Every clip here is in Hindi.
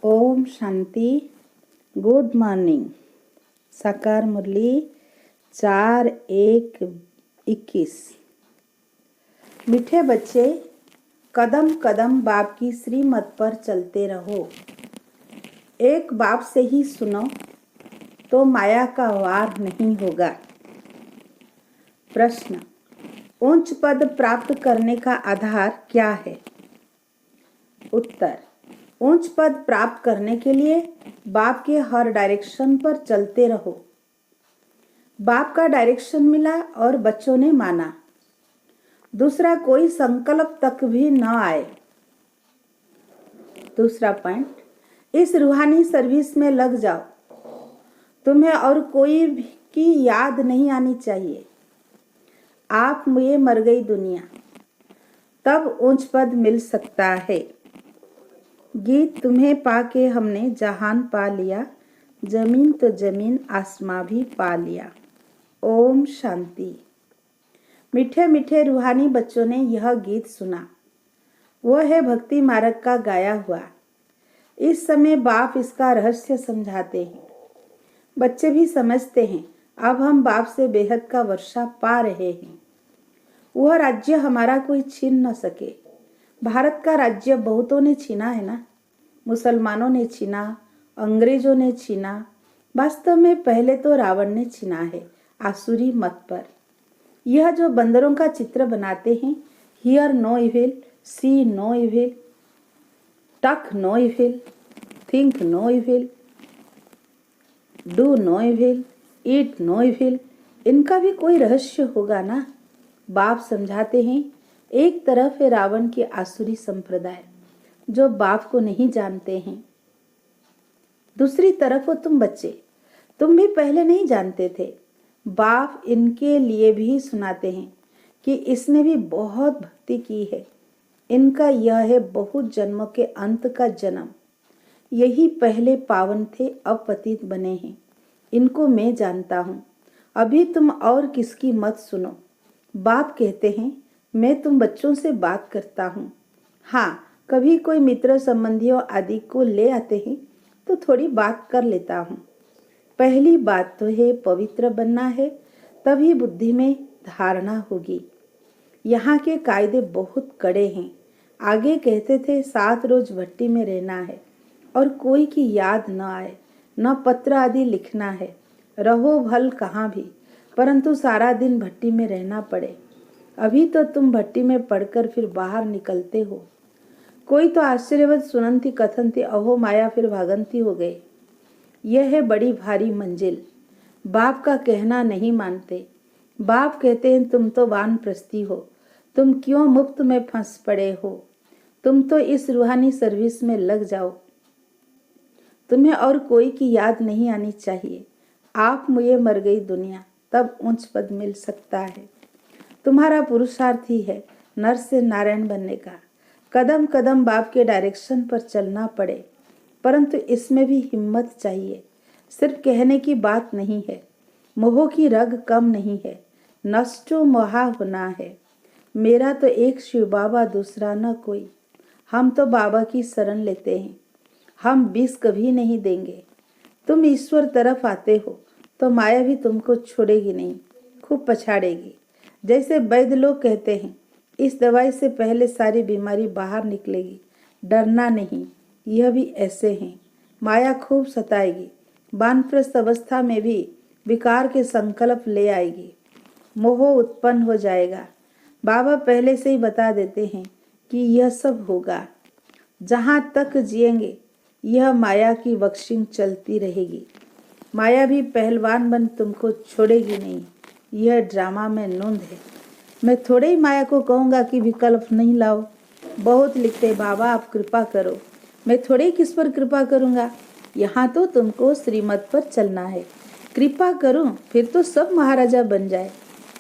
ओम शांति। Good morning. साकार मुरली 4/1/21। मीठे बच्चे, कदम कदम बाप की श्रीमत पर चलते रहो। एक बाप से ही सुनो तो माया का वार नहीं होगा। प्रश्न: उच्च पद प्राप्त करने का आधार क्या है? उत्तर: उच्च पद प्राप्त करने के लिए बाप के हर डायरेक्शन पर चलते रहो। बाप का डायरेक्शन मिला और बच्चों ने माना। दूसरा कोई संकल्प तक भी न आए। दूसरा पॉइंट, इस रूहानी सर्विस में लग जाओ। तुम्हें और कोई की याद नहीं आनी चाहिए। आप ये मर गई दुनिया, तब उच्च पद मिल सकता है। गीत: तुम्हें पाके हमने जहान पा लिया, जमीन तो जमीन आसमां भी पा लिया। ओम शांति। मीठे मीठे रूहानी बच्चों ने यह गीत सुना। वह है भक्ति मार्ग का गाया हुआ। इस समय बाप इसका रहस्य समझाते हैं। बच्चे भी समझते हैं। अब हम बाप से बेहद का वर्षा पा रहे हैं। वह राज्य हमारा कोई छीन न सके। भारत का राज्य बहुतों ने छीना है ना। मुसलमानों ने छीना, अंग्रेजों ने छीना। वास्तव में पहले तो रावण ने छीना है आसुरी मत पर। यह जो बंदरों का चित्र बनाते हैं, hear no evil, see no evil, talk no evil, think no evil, do no evil, eat no evil, इनका भी कोई रहस्य होगा ना। बाप समझाते हैं, एक तरफ है रावण की आसुरी संप्रदाय जो बाप को नहीं जानते हैं। दूसरी तरफ हो तुम बच्चे, तुम भी पहले नहीं जानते थे। बाप इनके लिए भी सुनाते हैं कि इसने भी बहुत भक्ति की है। इनका यह है बहुत जन्मों के अंत का जन्म। यही पहले पावन थे, अब पतित बने हैं। इनको मैं जानता हूँ। अभी तुम और किसकी मत सुनो। बाप कहते हैं, मैं तुम बच्चों से बात करता हूँ। हाँ, कभी कोई मित्र संबंधियों आदि को ले आते हैं तो थोड़ी बात कर लेता हूँ। पहली बात तो है पवित्र बनना है, तभी बुद्धि में धारणा होगी। यहाँ के कायदे बहुत कड़े हैं। आगे कहते थे 7 रोज भट्टी में रहना है और कोई की याद न आए, न पत्र आदि लिखना है। रहो भल कहाँ भी, परंतु सारा दिन भट्टी में रहना पड़े। अभी तो तुम भट्टी में पड़कर फिर बाहर निकलते हो। कोई तो आश्चर्यवत सुनंती कथनती, अहो माया फिर भागंती हो गए। यह है बड़ी भारी मंजिल। बाप का कहना नहीं मानते। बाप कहते हैं, तुम तो वानप्रस्थी हो, तुम क्यों मुफ्त में फंस पड़े हो। तुम तो इस रूहानी सर्विस में लग जाओ। तुम्हें और कोई की याद नहीं आनी चाहिए। आप मुझे मर गई दुनिया, तब उच्च पद मिल सकता है। तुम्हारा पुरुषार्थ ही है नर से नारायण बनने का। कदम कदम बाप के डायरेक्शन पर चलना पड़े, परंतु इसमें भी हिम्मत चाहिए। सिर्फ कहने की बात नहीं है। मोह की रग कम नहीं है। नष्टो मोहा होना है। मेरा तो एक शिव बाबा, दूसरा न कोई। हम तो बाबा की शरण लेते हैं। हम विष कभी नहीं देंगे। तुम ईश्वर तरफ आते हो तो माया भी तुमको छोड़ेगी नहीं, खूब पछाड़ेगी। जैसे वैद्य लोग कहते हैं, इस दवाई से पहले सारी बीमारी बाहर निकलेगी, डरना नहीं। यह भी ऐसे हैं। माया खूब सताएगी। वानप्रस्थ अवस्था में भी विकार के संकल्प ले आएगी। मोह उत्पन्न हो जाएगा। बाबा पहले से ही बता देते हैं कि यह सब होगा। जहाँ तक जिएंगे यह माया की वक्शिंग चलती रहेगी। माया भी पहलवान बन तुमको छोड़ेगी नहीं। यह ड्रामा में नोंद है। मैं थोड़े ही माया को कहूँगा कि विकल्प नहीं लाओ। बहुत लिखते, बाबा आप कृपा करो। मैं थोड़े ही किस पर कृपा करूँगा। यहाँ तो तुमको श्रीमत पर चलना है। कृपा करूँ फिर तो सब महाराजा बन जाए।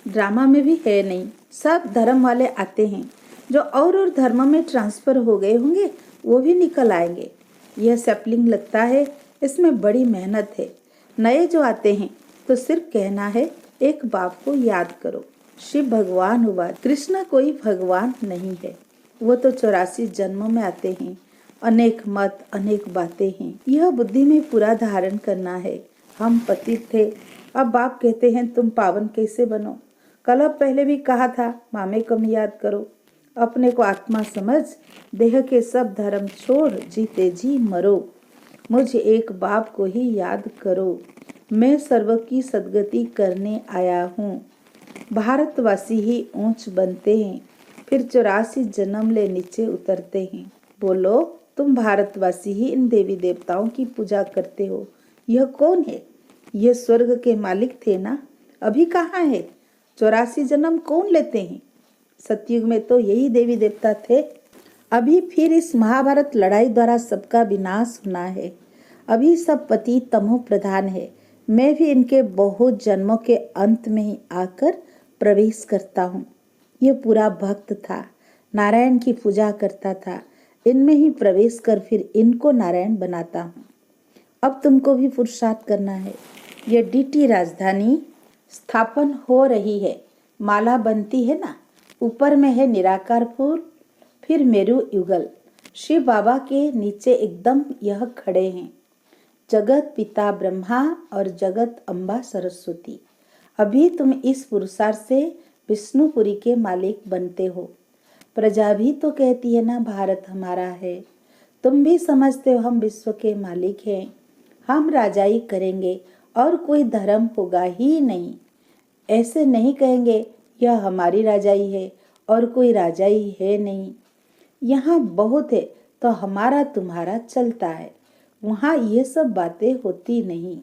ड्रामा में भी है नहीं। सब धर्म वाले आते हैं। जो और धर्म में ट्रांसफर हो गए होंगे वो भी निकल आएंगे। यह सैपलिंग लगता है, इसमें बड़ी मेहनत है। नए जो आते हैं तो सिर्फ कहना है, एक बाप को याद करो। शिव भगवान हुआ, कृष्ण कोई भगवान नहीं है। वो तो 84 जन्मों में आते हैं। अनेक मत, अनेक बातें हैं। यह बुद्धि में पूरा धारण करना है। हम पतित थे, अब बाप कहते हैं तुम पावन कैसे बनो। कल पहले भी कहा था मामे कम याद करो, अपने को आत्मा समझ, देह के सब धर्म छोड़, जीते जी मरो, मुझ एक बाप को ही याद करो। मैं सर्व की सदगति करने आया हूँ। भारतवासी ही ऊंच बनते हैं, फिर 84 जन्म ले नीचे उतरते हैं। बोलो, तुम भारतवासी ही इन देवी देवताओं की पूजा करते हो। यह कौन है? ये स्वर्ग के मालिक थे ना, अभी कहाँ है? 84 जन्म कौन लेते हैं? सतयुग में तो यही देवी देवता थे। अभी फिर इस महाभारत लड़ाई द्वारा सबका विनाश होना है। अभी सब पति तमो प्रधान है। मैं भी इनके बहुत जन्मों के अंत में ही आकर प्रवेश करता हूँ। ये पूरा भक्त था, नारायण की पूजा करता था। इनमें ही प्रवेश कर फिर इनको नारायण बनाता हूँ। अब तुमको भी पुरुषार्थ करना है। ये डीटी राजधानी स्थापन हो रही है। माला बनती है ना, ऊपर में है निराकार फूल, फिर मेरु युगल। शिव बाबा के नीचे एकदम यह खड़े हैं, जगत पिता ब्रह्मा और जगत अम्बा सरस्वती। अभी तुम इस पुरुषार्थ से विष्णुपुरी के मालिक बनते हो। प्रजा भी तो कहती है ना भारत हमारा है। तुम भी समझते हो हम विश्व के मालिक हैं। हम राजाई करेंगे और कोई धर्म होगा ही नहीं। ऐसे नहीं कहेंगे यह हमारी राजाई है और कोई राजाई है नहीं। यहाँ बहुत है तो हमारा तुम्हारा चलता है, वहाँ ये सब बातें होती नहीं।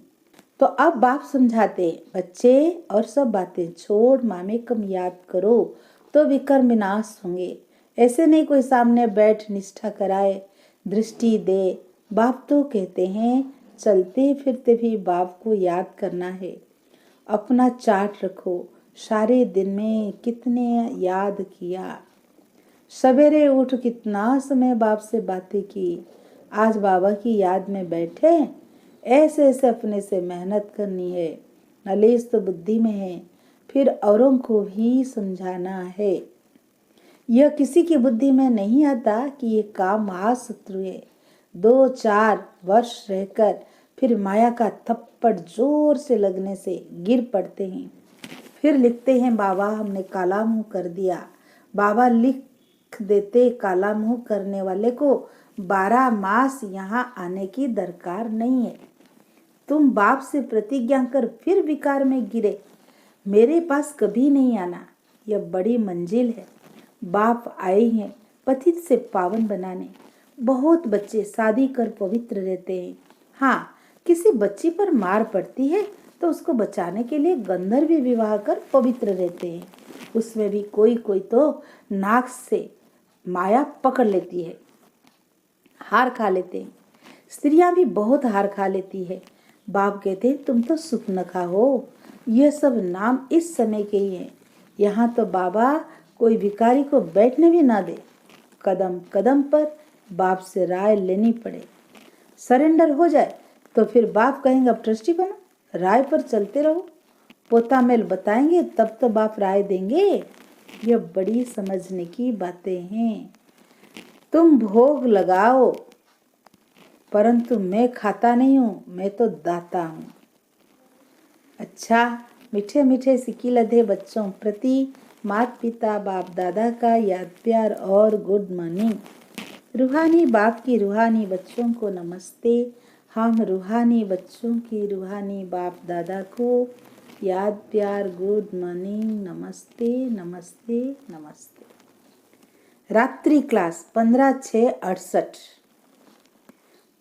तो अब बाप समझाते, बच्चे और सब बातें छोड़ मामे कम याद करो तो विकर्म विनाश होंगे। ऐसे नहीं कोई सामने बैठ निष्ठा कराए, दृष्टि दे। बाप तो कहते हैं चलते फिरते भी बाप को याद करना है। अपना चार्ट रखो, सारे दिन में कितने याद किया, सवेरे उठ कितना समय बाप से बातें की, आज बाबा की याद में बैठे। ऐसे ऐसे अपने से मेहनत करनी है। नलेज तो बुद्धि में है, फिर औरों को भी समझाना है। यह किसी की बुद्धि में नहीं आता कि ये काम महाशत्रु है। 2-4 वर्ष रहकर फिर माया का थप्पड़ जोर से लगने से गिर पड़ते हैं। फिर लिखते हैं बाबा हमने काला मुंह कर दिया। बाबा लिख देते काला मुंह करने वाले को 12 मास यहाँ आने की दरकार नहीं है। तुम बाप से प्रतिज्ञा कर फिर विकार में गिरे, मेरे पास कभी नहीं आना। यह बड़ी मंजिल है। बाप आए हैं पतित से पावन बनाने। बहुत बच्चे शादी कर पवित्र रहते हैं। हाँ, किसी बच्ची पर मार पड़ती है तो उसको बचाने के लिए गंधर्व विवाह कर पवित्र रहते हैं। उसमें भी कोई कोई तो नाक से माया पकड़ लेती है, हार खा लेते हैं। स्त्रियां भी बहुत हार खा लेती है। बाप कहते हैं तुम तो सुपनखा हो। यह सब नाम इस समय के ही हैं। यहाँ तो बाबा कोई भिखारी को बैठने भी ना दे। कदम कदम पर बाप से राय लेनी पड़े। सरेंडर हो जाए तो फिर बाप कहेंगे अब ट्रस्टी बनो, राय पर चलते रहो। पोता मेल बताएंगे तब तो बाप राय देंगे। यह बड़ी समझने की बातें हैं। तुम भोग लगाओ, परंतु मैं खाता नहीं हूँ, मैं तो दाता हूँ। अच्छा, मीठे मीठे सिक्की लधे बच्चों प्रति माता पिता बाप दादा का याद प्यार और गुड मॉर्निंग। रूहानी बाप की रूहानी बच्चों को नमस्ते। हम रूहानी बच्चों की रूहानी बाप दादा को याद प्यार गुड मॉर्निंग, नमस्ते नमस्ते नमस्ते। रात्रि क्लास 15/6/68।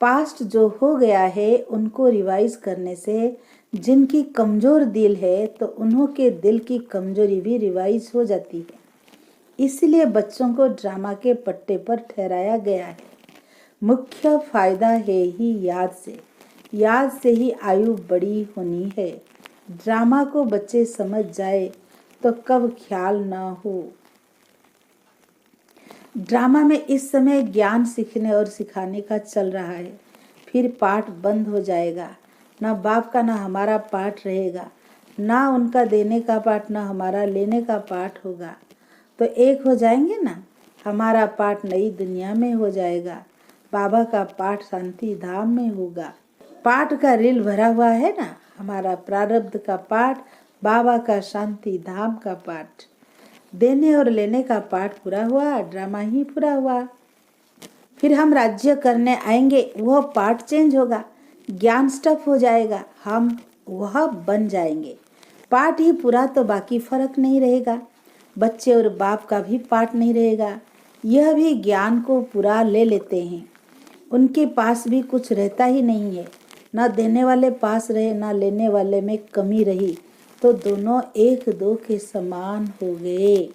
पास्ट जो हो गया है उनको रिवाइज करने से जिनकी कमजोर दिल है तो उन्हों के दिल की कमजोरी भी रिवाइज हो जाती है। इसलिए बच्चों को ड्रामा के पट्टे पर ठहराया गया है। मुख्य फायदा है ही याद से। याद से ही आयु बड़ी होनी है। ड्रामा को बच्चे समझ जाए तो कब ख्याल न हो। ड्रामा में इस समय ज्ञान सीखने और सिखाने का चल रहा है। फिर पाठ बंद हो जाएगा। ना बाप का ना हमारा पाठ रहेगा, ना उनका देने का पाठ ना हमारा लेने का पाठ होगा। तो एक हो जाएंगे ना, हमारा पाठ नई दुनिया में हो जाएगा। बाबा का पाठ शांति धाम में होगा। पाठ का रील भरा हुआ है ना, हमारा प्रारब्ध का पाठ, बाबा का शांति धाम का पाठ, देने और लेने का पाठ पूरा हुआ, ड्रामा ही पूरा हुआ। फिर हम राज्य करने आएंगे, वह पार्ट चेंज होगा, ज्ञान स्टफ हो जाएगा, हम वह बन जाएंगे। पार्ट ही पूरा तो बाकी फर्क नहीं रहेगा, बच्चे और बाप का भी पार्ट नहीं रहेगा। यह भी ज्ञान को पूरा ले लेते हैं, उनके पास भी कुछ रहता ही नहीं है। न देने वाले पास रहे न लेने वाले में कमी रही, तो दोनों एक दो के समान हो गए।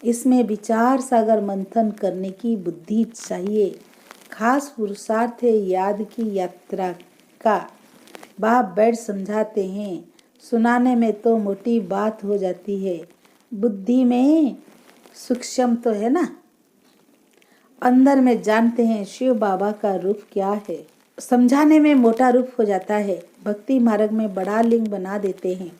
इसमें विचार सागर मंथन करने की बुद्धि चाहिए। खास पुरुषार्थ है याद की यात्रा का। बाप बैठ समझाते हैं, सुनाने में तो मोटी बात हो जाती है, बुद्धि में सूक्ष्म तो है ना। अंदर में जानते हैं शिव बाबा का रूप क्या है, समझाने में मोटा रूप हो जाता है। भक्ति मार्ग में बड़ा लिंग बना देते हैं।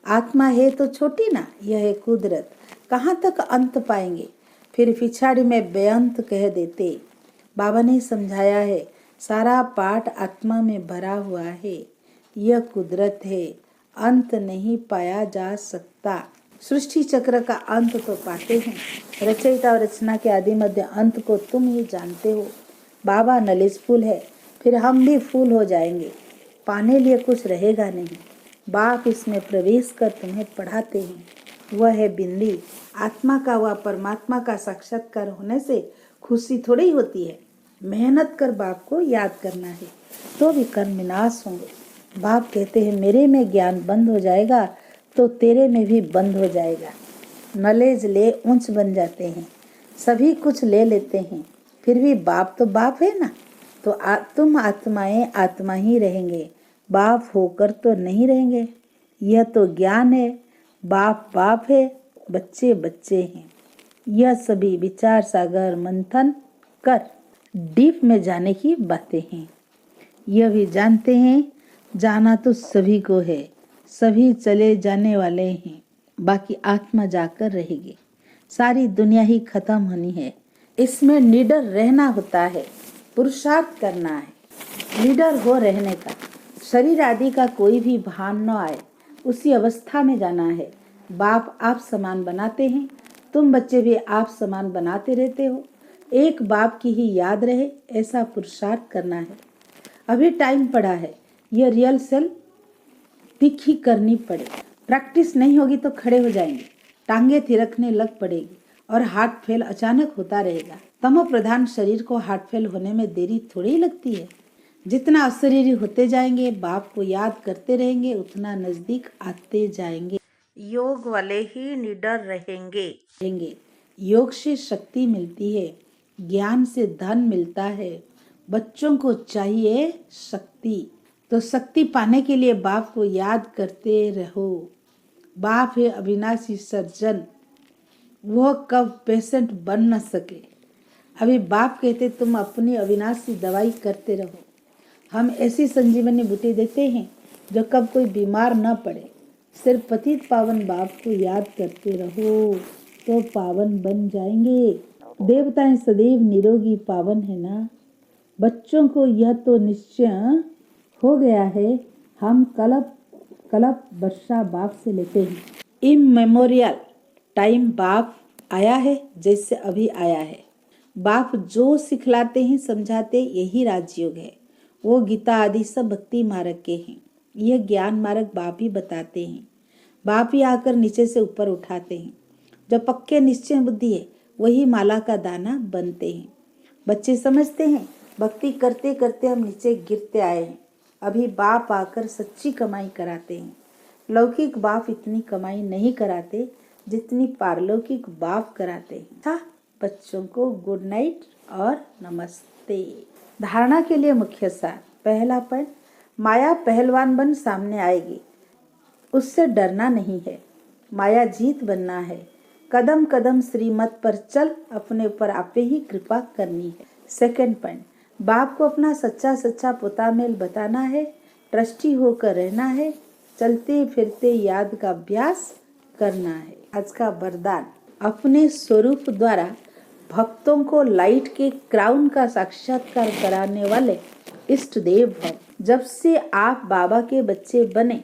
आत्मा है तो छोटी ना, यह है कुदरत, कहाँ तक अंत पाएंगे। फिर पिछाड़ी में बेअंत कह देते। बाबा ने समझाया है, सारा पाठ आत्मा में भरा हुआ है, यह कुदरत है, अंत नहीं पाया जा सकता। सृष्टि चक्र का अंत तो पाते हैं, रचयिता और रचना के आदि मध्य अंत को तुम ही जानते हो। बाबा नॉलेजफुल है, फिर हम भी फूल हो जाएंगे, पाने लिए कुछ रहेगा नहीं। बाप इसमें प्रवेश कर तुम्हें पढ़ाते हैं, वह है बिंदी। आत्मा का व परमात्मा का साक्षात्कार होने से खुशी थोड़ी होती है। मेहनत कर बाप को याद करना है, तो भी कर्म विनाश होंगे। बाप कहते हैं मेरे में ज्ञान बंद हो जाएगा तो तेरे में भी बंद हो जाएगा। नॉलेज ले ऊंच बन जाते हैं, सभी कुछ ले लेते हैं, फिर भी बाप तो बाप है ना। तो तुम आत्माएं आत्मा ही रहेंगे, बाप होकर तो नहीं रहेंगे। यह तो ज्ञान है, बाप बाप है, बच्चे बच्चे हैं। यह सभी विचार सागर मंथन कर डीप में जाने की बातें हैं। यह भी जानते हैं जाना तो सभी को है, सभी चले जाने वाले हैं, बाकी आत्मा जाकर रहेगी। सारी दुनिया ही खत्म होनी है, इसमें निडर रहना होता है, पुरुषार्थ करना है। निडर हो रहने का, शरीर आदि का कोई भी भान न आए, उसी अवस्था में जाना है। बाप आप समान बनाते हैं, तुम बच्चे भी आप समान बनाते रहते हो। एक बाप की ही याद रहे, ऐसा पुरुषार्थ करना है। अभी टाइम पड़ा है, यह रियल सेल्फ तीखी करनी पड़े। प्रैक्टिस नहीं होगी तो खड़े हो जाएंगे, टांगे थिरकने लग पड़ेगी और हार्ट फेल अचानक होता रहेगा। तमो प्रधान शरीर को हार्ट फेल होने में देरी थोड़ी लगती है। जितना अशरीरी होते जाएंगे, बाप को याद करते रहेंगे, उतना नजदीक आते जाएंगे। योग वाले ही निडर रहेंगे। योग से शक्ति मिलती है, ज्ञान से धन मिलता है। बच्चों को चाहिए शक्ति, तो शक्ति पाने के लिए बाप को याद करते रहो। बाप है अविनाशी सर्जन, वह कब पेशेंट बन न सके। अभी बाप कहते तुम अपनी अविनाशी दवाई करते रहो। हम ऐसी संजीवनी बूटी देते हैं जो कब कोई बीमार न पड़े। सिर्फ पतित पावन बाप को याद करते रहो तो पावन बन जाएंगे। देवताएं सदैव निरोगी पावन है ना। बच्चों को यह तो निश्चय हो गया है, हम कलप वर्षा बाप से लेते हैं। इमेमोरियल टाइम बाप आया है, जैसे अभी आया है। बाप जो सिखलाते हैं समझाते, यही राजयोग है। वो गीता आदि सब भक्ति मार्ग के हैं, यह ज्ञान मार्ग बाप ही बताते हैं। बाप ही आकर नीचे से ऊपर उठाते हैं। जो पक्के निश्चय बुद्धि है वही माला का दाना बनते हैं। बच्चे समझते हैं भक्ति करते करते हम नीचे गिरते आए हैं। अभी बाप आकर सच्ची कमाई कराते हैं। लौकिक बाप इतनी कमाई नहीं कराते जितनी पारलौकिक बाप कराते हैं। था बच्चों को गुड नाइट और नमस्ते। धारणा के लिए मुख्य सार। पहला पॉइंट, माया पहलवान बन सामने आएगी, उससे डरना नहीं है। माया जीत बनना है। कदम कदम श्रीमत पर चल, अपने ऊपर आपे ही कृपा करनी है। सेकंड पॉइंट, बाप को अपना सच्चा सच्चा पोता मेल बताना है, ट्रस्टी होकर रहना है, चलते फिरते याद का अभ्यास करना है। आज का वरदान, अपने स्वरूप द्वारा भक्तों को लाइट के क्राउन का साक्षात्कार कराने वाले इष्ट देव हैं। जब से आप बाबा के बच्चे बने,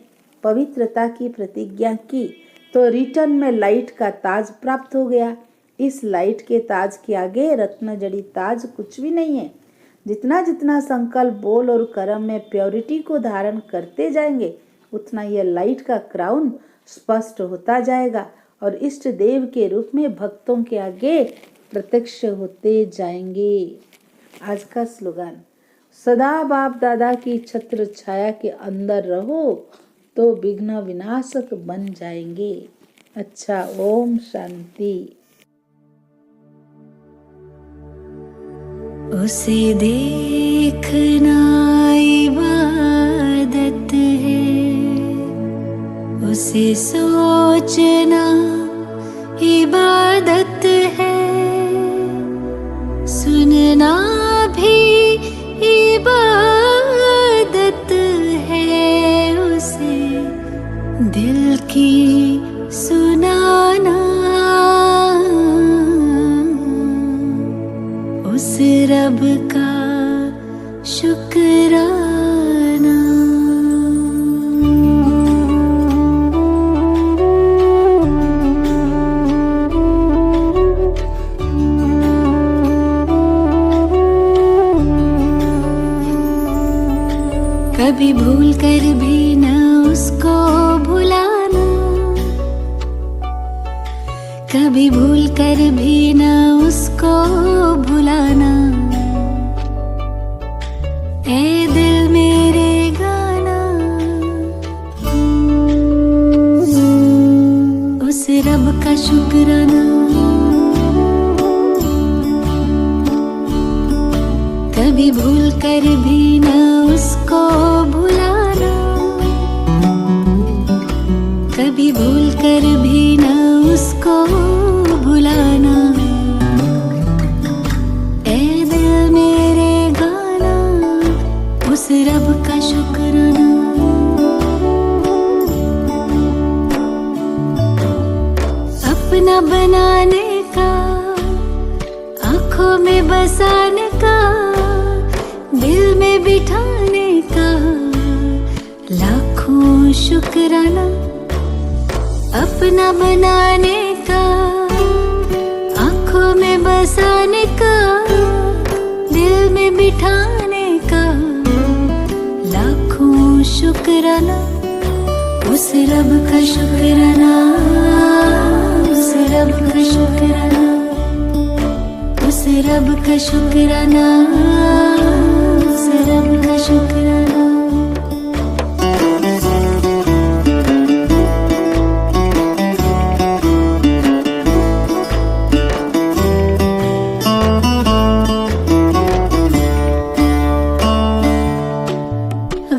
पवित्रता की प्रतिज्ञा की, तो रिटर्न में लाइट का ताज प्राप्त हो गया। इस लाइट के ताज के आगे रत्न जड़ी ताज कुछ भी नहीं है। जितना जितना संकल्प, बोल और कर्म में प्योरिटी को धारण करते जाएंगे, उतना यह लाइट का क्राउन स्पष्ट होता जाएगा और इष्ट देव के रूप में भक्तों के आगे प्रत्यक्ष होते जाएंगे। आज का स्लोगन, सदा बाप दादा की छत्र छाया के अंदर रहो तो विघ्न विनाशक बन जाएंगे। अच्छा, ओम शांति। उसे देखना इबादत है, उसे सोचना इबादत है, सुनना भी इबादत है, उसे दिल की सुनाना, उस रब का शुक्राना। कभी भूल कर भी न उसको भुलाना, कभी भूल कर भी न उसको भुलाना। ए दिल मेरे गाना, उस रब का शुक्राना। कभी भूल कर भी न उसको भुलाना, कभी भूल कर भी न उसको भुलाना। ए दिल मेरे गाना, उस रब का शुक्राना। अपना बनाने का, आँखों में बसाने का, दिल में बिठाने का लाखों शुक्राना। अपना बनाने का, आँखों में बसाने का, दिल में बिठाने का लाखों शुक्राना। उस रब का शुक्राना, उस रब का शुक्राना, उस रब का शुक्राना, उस रब का शुक्राना।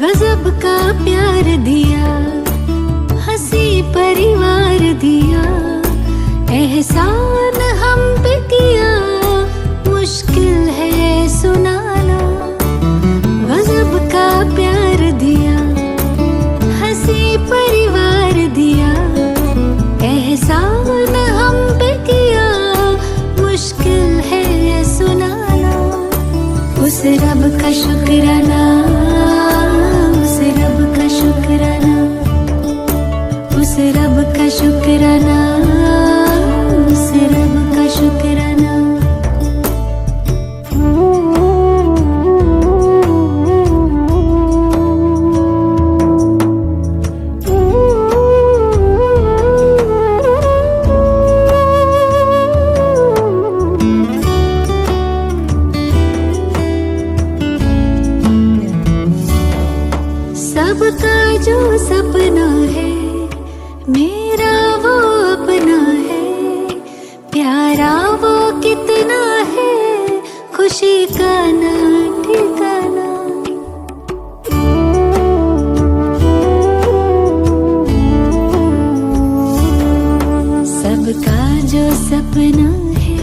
गजब का प्यार दिया, हंसी परिवार दिया, एहसान हम पे किया, मुश्किल है सुनाना। गजब का प्यार दिया, हंसी परिवार दिया, एहसान हम पे किया, मुश्किल है सुनाना। उस रब का शुक्राना, उस रब का शुक्राना, उस रब का शुक्राना, उस रब का शुक्राना। सबका जो सपना है, मेरा वो अपना है, प्यारा वो कितना है, खुशी का ना ठिकाना। सबका जो सपना है,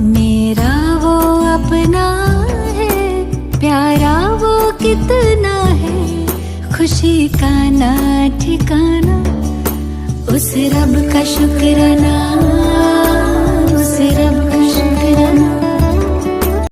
मेरा वो अपना है, प्यारा वो कितना है, खुशी का ना ठिकाना। उस रब का शुक्राना, उस रब का शुक्राना। रंग